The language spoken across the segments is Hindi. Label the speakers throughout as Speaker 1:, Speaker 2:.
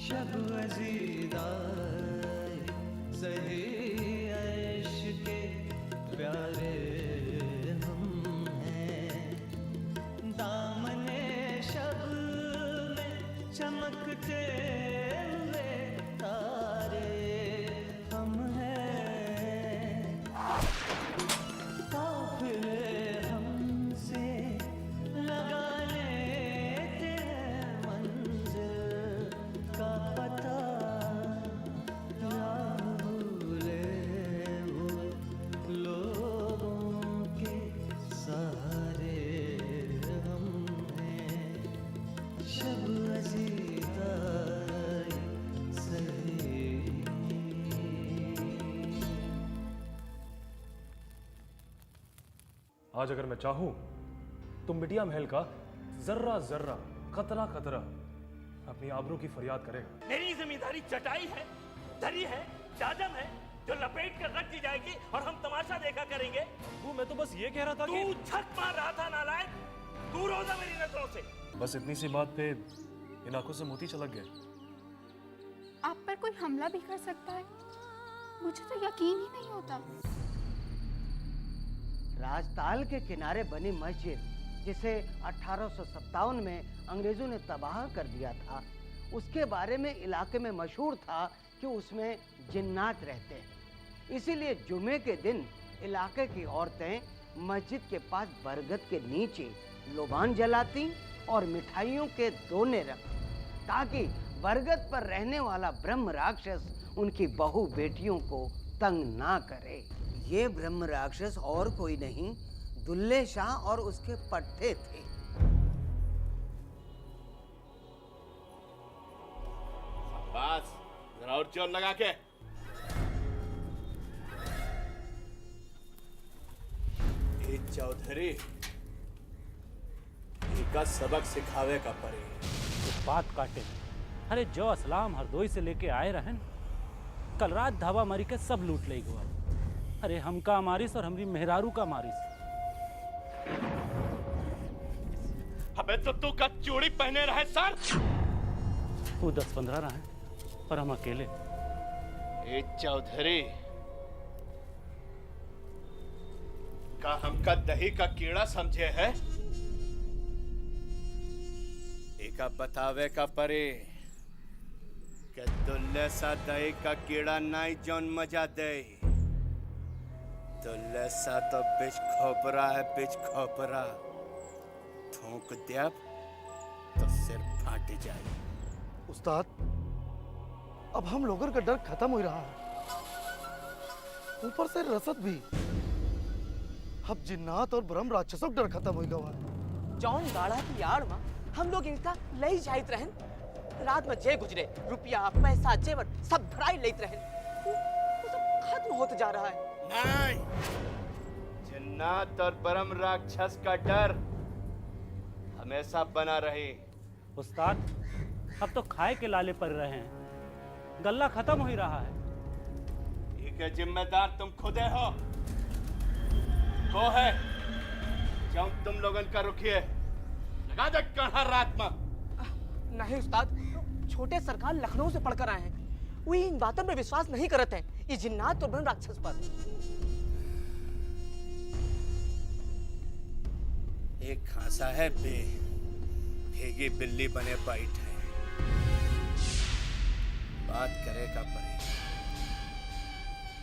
Speaker 1: शब अज़ीज़ाए सही ऐश के प्यारे हम हैं, दामने शब में चमकते हुए तारे हम हैं, काफ़िले हमसे लगा लेते हैं मंज़िल का पता, या भूले हुए लोगों के सहारे हम हैं, शब अज़ीज़ाए सही।
Speaker 2: आज अगर मैं चाहूं तो मिडिया महल का जर्रा जर्रा कतरा कतरा अपनी आबरू की फरियाद करेगा।
Speaker 3: मेरी जिम्मेदारी चटाई है, दरी है, चादर है जो लपेट कर रख दी जाएगी और हम तमाशा देखा करेंगे।
Speaker 2: मैं तो बस ये कह रहा था
Speaker 3: तू
Speaker 2: कि
Speaker 3: छक मार रहा था नालायक, दूर हो जा मेरी नजरों से।
Speaker 2: बस इतनी सी बात पे इन आंखों से मोती छलक गए।
Speaker 4: आप पर कोई हमला भी कर सकता है, मुझे तो यकीन ही नहीं होता।
Speaker 5: राजताल के किनारे बनी मस्जिद, जिसे 1857 में अंग्रेजों ने तबाह कर दिया था, उसके बारे में इलाके में मशहूर था कि उसमें जिन्नात रहते हैं। इसीलिए जुमे के दिन इलाके की औरतें मस्जिद के पास बरगद के नीचे लोबान जलाती और मिठाइयों के दोने रखती, ताकि बरगद पर रहने वाला ब्रह्म राक्षस उनकी बहू बेटियों को तंग ना करे। ये ब्रह्म राक्षस और कोई नहीं, दुल्ले शाह और उसके पट्टे थे।
Speaker 3: बस जरा और जोर लगा के। ए चौधरी, का सबक सिखावे का पड़े।
Speaker 6: तो बात काटे। अरे जो असलाम हरदोई से लेके आए रहन, कल रात धावा मारी के सब लूट ले गवा। अरे हमका मारिस और हमरी मेहरारू का मारिस।
Speaker 3: अबे तो तू का चूड़ी पहने रहे सर।
Speaker 6: वो 10-15 रहे पर हम अकेले।
Speaker 3: ए चौधरी, का हमका दही का कीड़ा समझे है? एका बतावे का परे के दुल्ले सा दही का कीड़ा नहीं जौन मजा दे। दुल्ले सा तो बिच खोपरा है, बिच खोपरा। थूक दिया तो सिर फाट जाए।
Speaker 7: उस्ताद, अब हम लोगों का डर खत्म हो रहा है, ऊपर से रसद भी। अब जिन्नात और ब्रह्म राक्षसों का डर खत्म हो गया।
Speaker 8: जौन गाड़ा की यार में हम लोग इनका लई जाइत रहन, रात में जे गुजरे रुपया पैसा जेवर सब धराई लेत रहन, वो सब खत्म होते जा रहा है।
Speaker 3: नहीं, जिन्नात और ब्रह्म राक्षस का डर हमेशा बना रहे।
Speaker 6: उस्ताद, अब तो खाए के लाले पड़ रहे हैं, गल्ला खत्म हो ही रहा है।
Speaker 3: ये जिम्मेदार तुम खुदे हो। वो है जो तुम लोगन का रुकिए, लगा दे कढ़ा रात में।
Speaker 8: नहीं उस्ताद, छोटे सरकार लखनऊ से पढ़कर आए हैं, वो इन बातों में विश्वास नहीं करते हैं, ये जिन्नात और ब्रह्म राक्षस पर।
Speaker 3: एक खांसा है बे भेगी बिल्ली बने बैठ है। बात करेगा पड़े,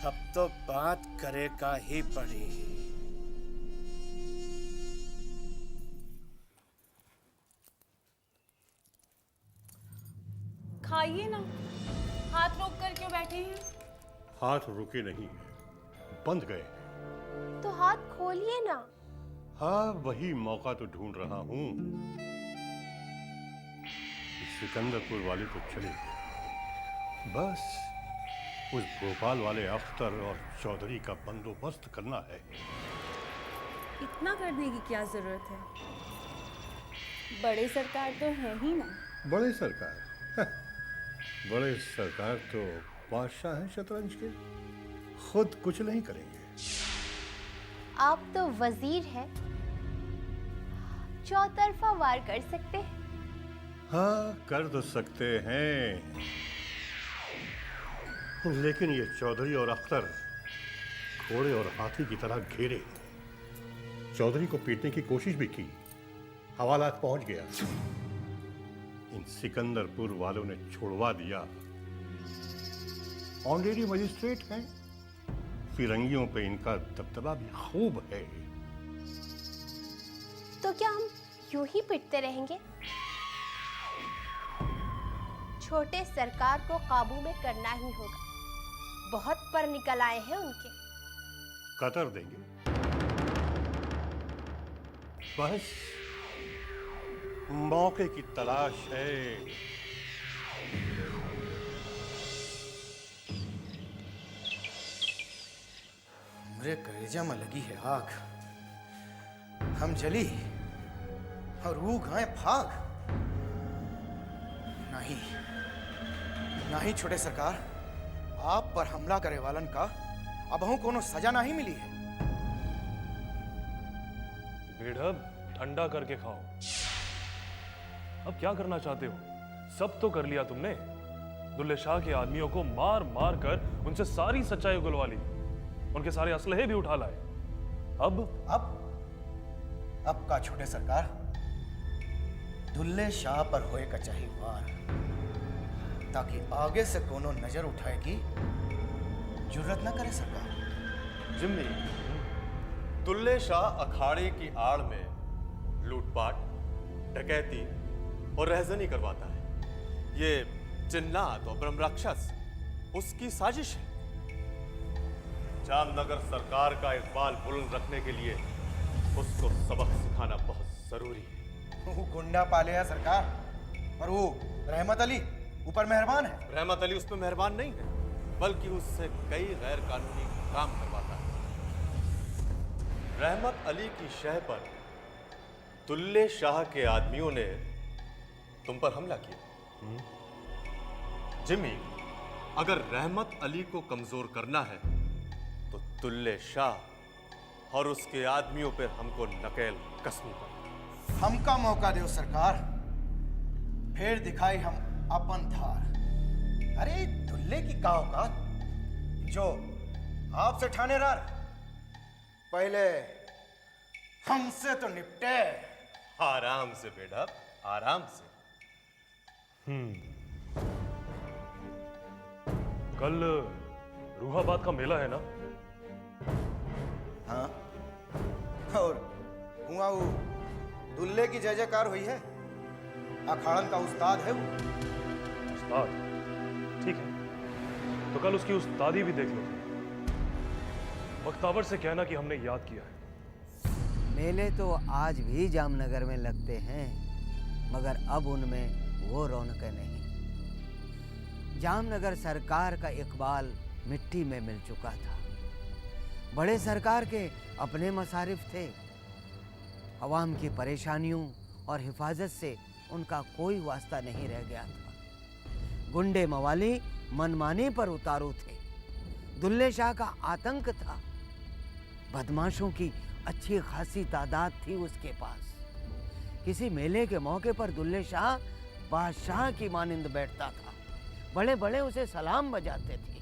Speaker 3: अब तो बात करेगा ही पड़ी।
Speaker 9: खाइए ना, हाथ रोक कर क्यों बैठे हैं?
Speaker 10: हाथ रुके नहीं, बंध गए।
Speaker 9: तो हाथ खोलिए ना।
Speaker 10: हाँ, वही मौका तो ढूंढ रहा हूँ। सिकंदरपुर वाले तो चले, बस उस भोपाल वाले अख्तर और चौधरी का बंदोबस्त करना है।
Speaker 9: इतना करने की क्या जरूरत है? बड़े सरकार तो है ही ना।
Speaker 10: बड़े सरकार बड़े सरकार तो बादशाह हैं शतरंज के, खुद कुछ नहीं करेंगे।
Speaker 4: आप तो वजीर हैं, चौतरफा वार कर सकते हैं।
Speaker 10: हाँ, कर तो सकते हैं, लेकिन ये चौधरी और अख्तर घोड़े और हाथी की तरह घेरे। चौधरी को पीटने की कोशिश भी की, हवालात पहुंच गया। इन सिकंदरपुर वालों ने छुड़वा दिया। ऑनरेडी मजिस्ट्रेट हैं, फिरंगियों पे इनका दबदबा भी खूब है।
Speaker 11: तो क्या हम यूं ही पिटते रहेंगे? छोटे सरकार को काबू में करना ही होगा। बहुत पर निकल आए हैं उनके।
Speaker 10: कतर देंगे बस, मौके की तलाश है।
Speaker 12: मेरे कलेजा में लगी है आग, हम जली और वो गाय भाग। नहीं नहीं छोटे सरकार, आप पर हमला करे वालन का अबहू कोनो सजा नहीं मिली है।
Speaker 2: बेढब ठंडा करके खाओ। अब क्या करना चाहते हो? सब तो कर लिया तुमने। दुल्ले शाह के आदमियों को मार मार कर उनसे सारी सच्चाई उगलवा ली, उनके सारे असलहे भी उठा लाए।
Speaker 12: अब का छोटे सरकार, दुल्ले शाह पर होए का चाहिए वार, ताकि आगे से कोनो नजर उठाएगी जुर्रत न करे सरकार।
Speaker 3: जिम्मी, दुल्ले शाह अखाड़े की आड़ में लूटपाट, डकैती और रहजनी करवाता है। ये जिन्नात और ब्रह्म राक्षस उसकी साजिश है। जामनगर सरकार का इकबाल बुलंद रखने के लिए उसको सबक सिखाना बहुत जरूरी है।
Speaker 12: वो गुंडा पाले है सरकार, और वो रहमत अली ऊपर मेहरबान है।
Speaker 3: रहमत अली उस पर मेहरबान नहीं है, बल्कि उससे कई गैर कानूनी काम करवाता है। रहमत अली की शह पर दुल्ले शाह के आदमियों ने तुम पर हमला किया। जिम्मी, अगर रहमत अली को कमजोर करना है तो दुल्ले शाह और उसके आदमियों पर हमको नकेल कसनी पड़ेगी।
Speaker 12: हमका मौका दो सरकार, फिर दिखाई हम अपन धार। अरे दुल्ले की का औकात जो आपसे ठानेदार, पहले हमसे तो निपटे।
Speaker 3: आराम से बेटा, आराम से।
Speaker 2: कल रूहाबाद का मेला है ना?
Speaker 12: हाँ, और हुआ वो दुल्ले की जय जयकार हुई है। अखाड़न का उस्ताद है वो।
Speaker 2: उस्ताद? ठीक है, तो कल उसकी उस्तादी भी देख लो। बख्तावर से कहना कि हमने याद किया है।
Speaker 5: मेले तो आज भी जामनगर में लगते हैं, मगर अब उनमें वो रौनकें नहीं। जामनगर सरकार का इकबाल मिट्टी में मिल चुका था। बड़े सरकार के अपने मसारिफ थे। अवाम की परेशानियों और हिफाजत से उनका कोई वास्ता नहीं रह गया था। गुंडे मवाली मनमानी पर उतारू थे। दुल्ले शाह का आतंक था। बदमाशों की अच्छी खासी तादाद थी उसके पास। किसी मेले के मौके पर दुल्ले शाह बादशाह की मानिंद बैठता था। बड़े बड़े उसे सलाम बजाते थे,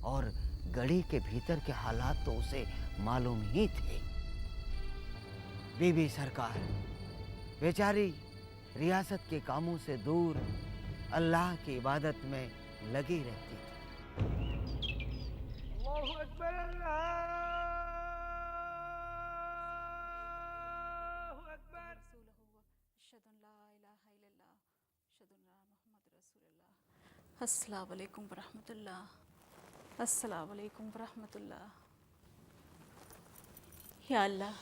Speaker 5: और गढ़ी के भीतर के हालात तो उसे मालूम ही थे। बीबी सरकार बेचारी रियासत के कामों से दूर अल्लाह की इबादत में लगी रहती थी।
Speaker 1: अल्लाहु अकबर, अल्लाहु अकबर।
Speaker 9: अस्सलाम वालेकुम वरहमतुल्लाह, अस्सलाम वालेकुम वरहमतुल्लाह। या अल्लाह,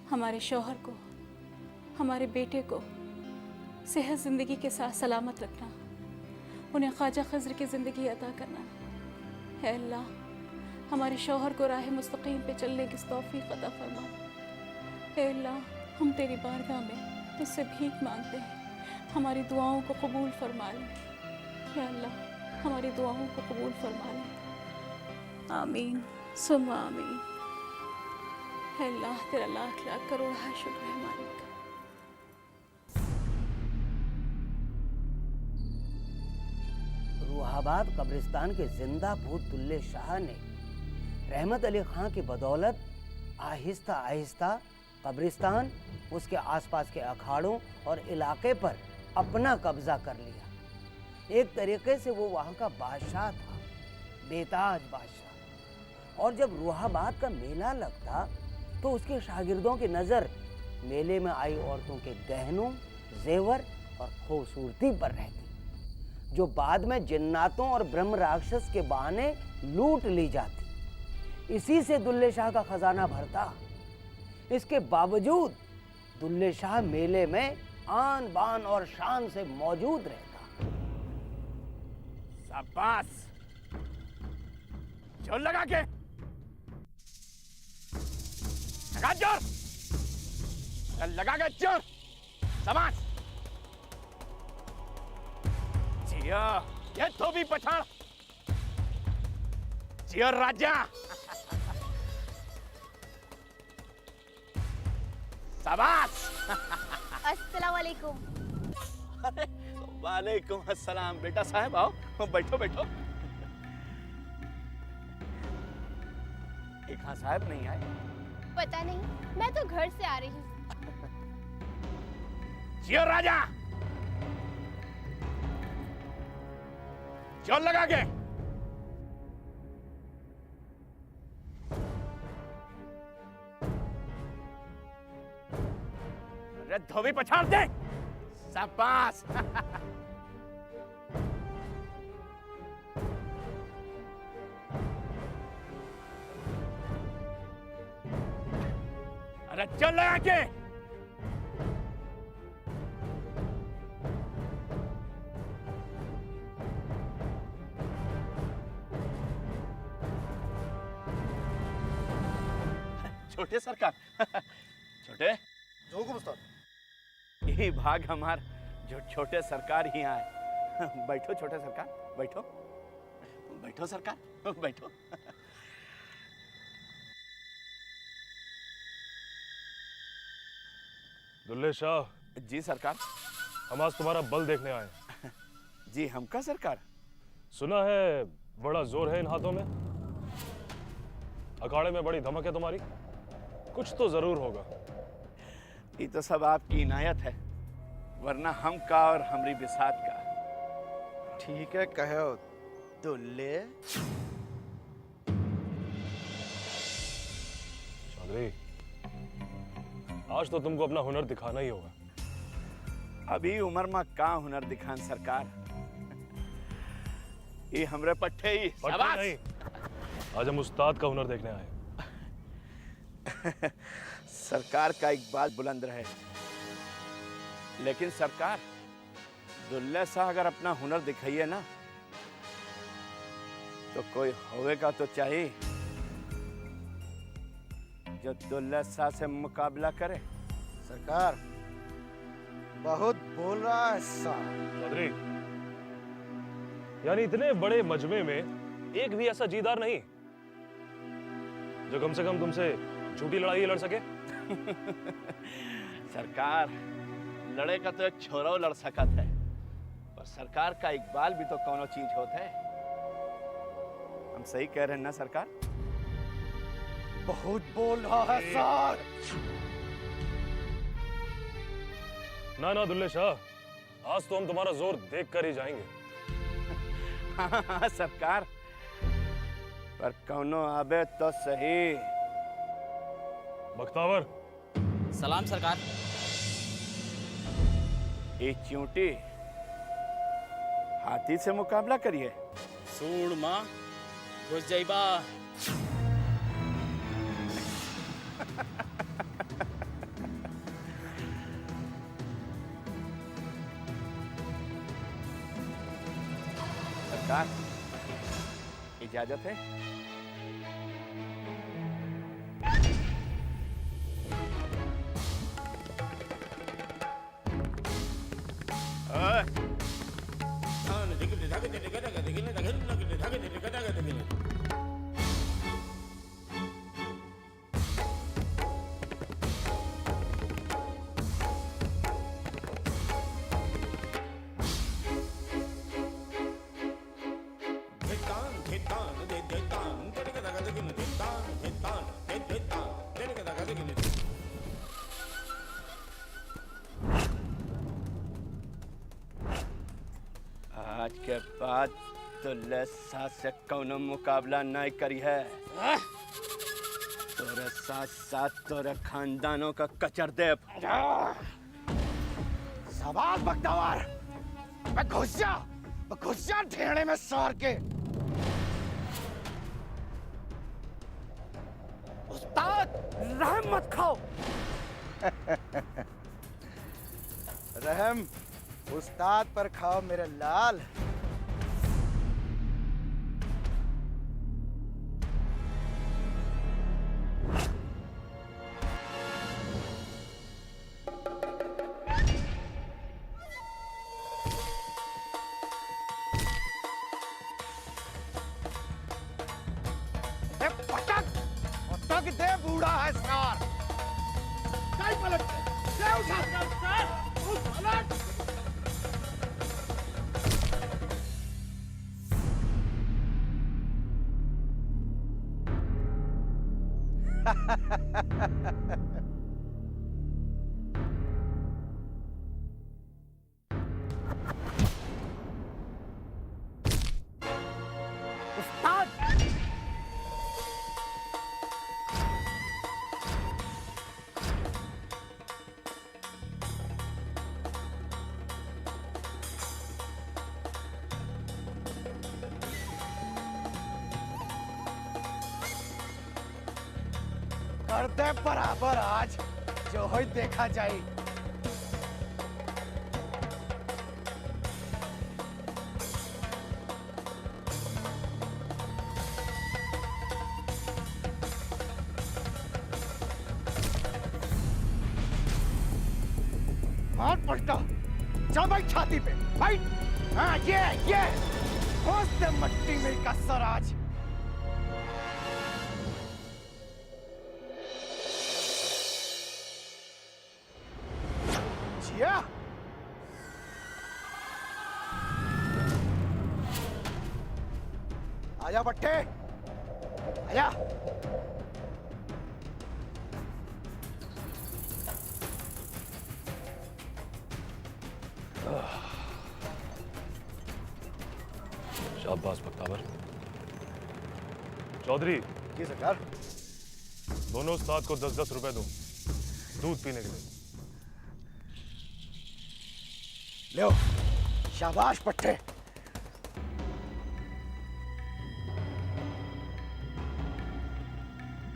Speaker 9: हमारे शौहर को, हमारे बेटे को सेहत ज़िंदगी के साथ सलामत रखना, उन्हें ख्वाजा खज़र की ज़िंदगी अता करना। है अल्लाह, हमारे शौहर को राह मुस्तकीम पे चलने की तौफीक अता फरमा। है अल्लाह, हम तेरी बारगाह में तुझसे भीख मांगते हैं, हमारी दुआओं को कबूल फरमा ले। या अल्लाह, हमारी दुआओं को कबूल फरमा ले। आमीन सुम्मा आमीन। है अल्लाह, तेरा लाख लाख करोड़ शुक्र है मालिक।
Speaker 5: रूहाबाद कब्रिस्तान के जिंदा भूत दुल्ले शाह ने रहमत अली खां की बदौलत आहिस्ता आहिस्ता कब्रिस्तान, उसके आसपास के अखाड़ों और इलाके पर अपना कब्जा कर लिया। एक तरीके से वो वहाँ का बादशाह था, बेताज बादशाह। और जब रूहाबाद का मेला लगता तो उसके शागिर्दों की नज़र मेले में आई औरतों के गहनों, जेवर और खूबसूरती पर रहती, जो बाद में जिन्नातों और ब्रह्म राक्षस के बहाने लूट ली जाती। इसी से दुल्ले शाह का खजाना भरता। इसके बावजूद दुल्ले शाह मेले में आन बान और शान से मौजूद रहता।
Speaker 13: शाबाश, जोर लगा के, लगा जोर, लगा के जोर, शाबाश। जिया, ये धोबी पठान, जिया राजा। शाबाश।
Speaker 11: अस्सलाम वालेकुम।
Speaker 13: अरे वालेकुम अस्सलाम। बेटा साहब आओ, बैठो बैठो। एक खां साहब नहीं आए?
Speaker 11: पता नहीं, मैं तो घर से आ रही हूँ।
Speaker 13: जियो राजा, जोर लगा के। अरे धोबी पछाड़ दे, शाबाश। अरे जोर लगा के। छोटे सरकार, छोटे
Speaker 7: जो को उस्ताद,
Speaker 13: यही भाग हमार जो छोटे सरकार ही आए। बैठो छोटे सरकार, बैठो बैठो सरकार, बैठो।
Speaker 2: दुल्ले शाह।
Speaker 13: जी सरकार।
Speaker 2: हम आज तुम्हारा बल देखने आए।
Speaker 13: जी हमका सरकार?
Speaker 2: सुना है बड़ा जोर है इन हाथों में, अखाड़े में बड़ी धमक है तुम्हारी, कुछ तो जरूर होगा।
Speaker 13: ये तो सब आपकी इनायत है, वरना हम का और हमरी बिसात का।
Speaker 12: ठीक है कहो दुल्ले।
Speaker 2: चौधरी, आज तो तुमको अपना हुनर दिखाना ही होगा।
Speaker 13: अभी उम्र में का हुनर दिखान सरकार, ये हमरे पट्टे ही।
Speaker 2: पट्टे नहीं, आज हम उस्ताद का हुनर देखने आए।
Speaker 13: सरकार का इकबाल बुलंद रहे, लेकिन सरकार दुल्ले शाह अगर अपना हुनर दिखाइए ना तो कोई होवेगा तो चाहिए जो दुल्ले शाह से मुकाबला करे।
Speaker 12: सरकार बहुत बोल रहा है
Speaker 2: चौधरी, यानी इतने बड़े मजमे में एक भी ऐसा जीदार नहीं जो कम से कम तुमसे झूठी लड़ाई लड़ सके।
Speaker 13: सरकार लड़े का तो एक छोरा लड़ सकत है, पर सरकार का इकबाल भी तो कोनो चीज होता है। हम सही कह रहे हैं ना सरकार?
Speaker 12: बहुत बोल रहा है सर।
Speaker 2: ना ना दुल्ले शाह, आज तो हम तुम्हारा जोर देख कर ही जाएंगे।
Speaker 13: हाँ सरकार, पर कौनो आबे तो सही।
Speaker 2: बख्तावर।
Speaker 14: सलाम सरकार।
Speaker 13: ये चूंटी हाथी से मुकाबला करिए।
Speaker 14: सूड़ माँ घुस जाइबा।
Speaker 13: सरकार इजाजत है? आज के बाद दुल्ले शाह से कौनो मुकाबला नहीं करी है। तोरे साथ साथ तोरे खानदानों का कचर दे।
Speaker 12: सवाल बख्तावर, मैं घुस जा ढेड़े में सार के। उस्ताद रहम मत खाओ। रहम उस्ताद पर खाओ मेरे लाल। पटक दे बूढ़ा है सार। कई पलट ले उठा उस पलट। उस्ताद कर दे बराबर आज, जो हो देखा जाए। मार पलटा, जा भाई छाती पे, भाई। हाँ ये ठोस दे मट्टी में का सर आज। जिया आजा बट्टे, आजा।
Speaker 2: शाबाश बख्तावर। चौधरी
Speaker 12: जी सरकार।
Speaker 2: दोनों उस्ताद को 10-10 रुपए दो दूध पीने के लिए।
Speaker 12: लो शाबाश पट्टे।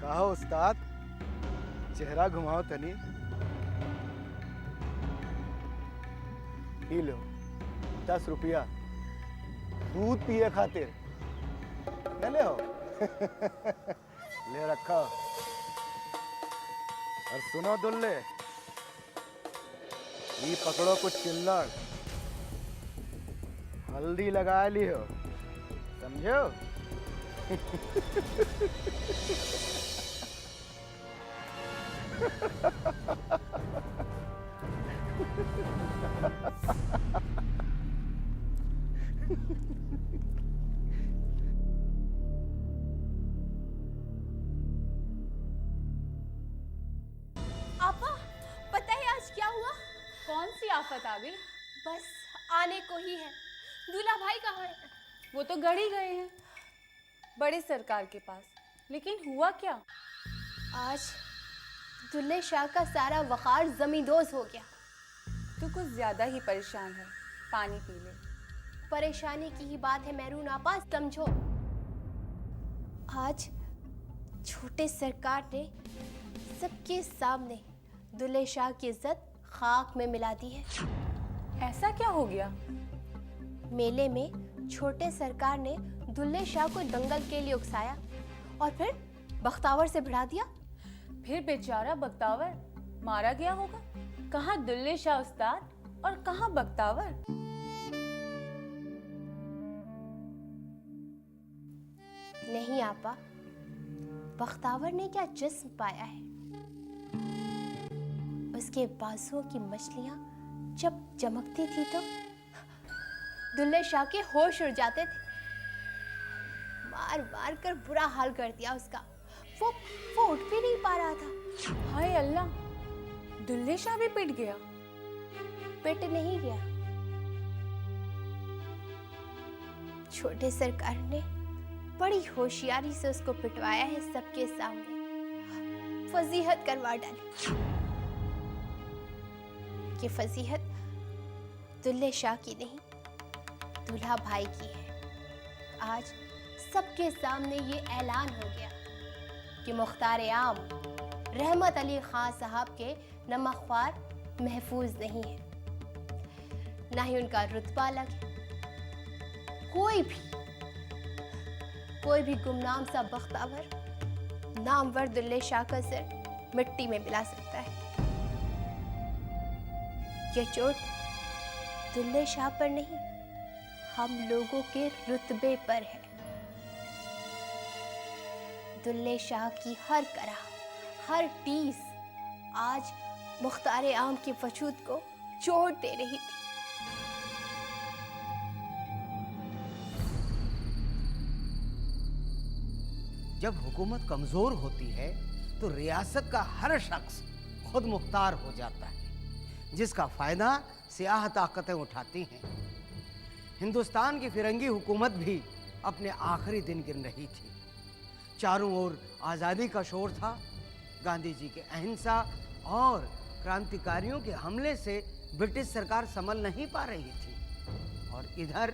Speaker 12: कहो उस्ताद, चेहरा घुमाओ तनी। ही लो 10 रुपया दूध पिए खातिर। न ले हो ले रखा। और सुनो दुल्ले, ये पकड़ो कुछ चिल्लड़, हल्दी लगा लियो, समझो?
Speaker 11: आपा, पता है आज क्या हुआ?
Speaker 9: कौन सी आफत आ गई?
Speaker 11: बस आने को ही है। दूल्हा भाई कहाँ है?
Speaker 9: वो तो गढ़ी गए हैं बड़े सरकार के पास। लेकिन हुआ क्या?
Speaker 11: आज दुल्हे शाह का सारा वखार जमींदोज हो गया।
Speaker 9: तू कुछ ज्यादा ही परेशान है, पानी पी ले।
Speaker 11: परेशानी की ही बात है मेहरून आपा, समझो। आज छोटे सरकार ने सबके सामने दुल्हे शाह की इज्जत खाक में मिला दी है।
Speaker 9: ऐसा क्या हो गया?
Speaker 11: मेले में छोटे सरकार ने दुल्हे शाह को दंगल के लिए उकसाया और फिर बख्तावर से भिड़ा दिया।
Speaker 9: फिर बेचारा बख्तावर मारा गया होगा। कहाँ दुल्हे शाह उस्ताद और कहाँ बख्तावर?
Speaker 11: नहीं आपा, बख्तावर ने क्या जिस्म पाया है। उसके बाजुओं की मछलियां जब चमकती थी तो दुल्हे शाह के होश उड़ जाते थे। मार मार कर बुरा हाल कर दिया उसका। वो उठ भी नहीं पा रहा था।
Speaker 9: हाय अल्लाह, दुल्हे शाह भी पिट गया?
Speaker 11: पिट नहीं गया, छोटे सरकार ने बड़ी होशियारी से उसको पिटवाया है सबके सामने, फजीहत करवा डाली। ये फजीहत दुल्ले शाह की नहीं, दूल्हा भाई की है। आज सबके सामने ये ऐलान हो गया कि मुख्तार आम रहमत अली खान साहब के नमकख्वार महफूज नहीं है, ना ही उनका रुतबा अलग है। कोई भी गुमनाम सा बख्तावर नामवर दुल्ले शाह का सिर मिट्टी में मिला सकता है। यह चोट दुल्ले शाह पर नहीं, हम लोगों के रुतबे पर है। दुल्ले शाह की हर करा, हर टीस आज मुख्तार आम के वजूद को चोट दे रही थी।
Speaker 5: जब हुकूमत कमजोर होती है तो रियासत का हर शख्स खुद मुख्तार हो जाता है, जिसका फायदा सियाह ताकतें उठाती हैं। हिंदुस्तान की फिरंगी हुकूमत भी अपने आखिरी दिन गिन रही थी। चारों ओर आज़ादी का शोर था। गांधी जी के अहिंसा और क्रांतिकारियों के हमले से ब्रिटिश सरकार संभल नहीं पा रही थी, और इधर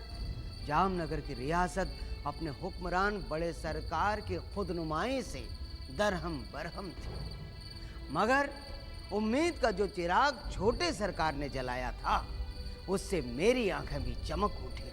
Speaker 5: जामनगर की रियासत अपने हुक्मरान बड़े सरकार की खुदनुमाई से दरहम बरहम थी। मगर उम्मीद का जो चिराग छोटे सरकार ने जलाया था, उससे मेरी आंखें भी चमक उठी थी।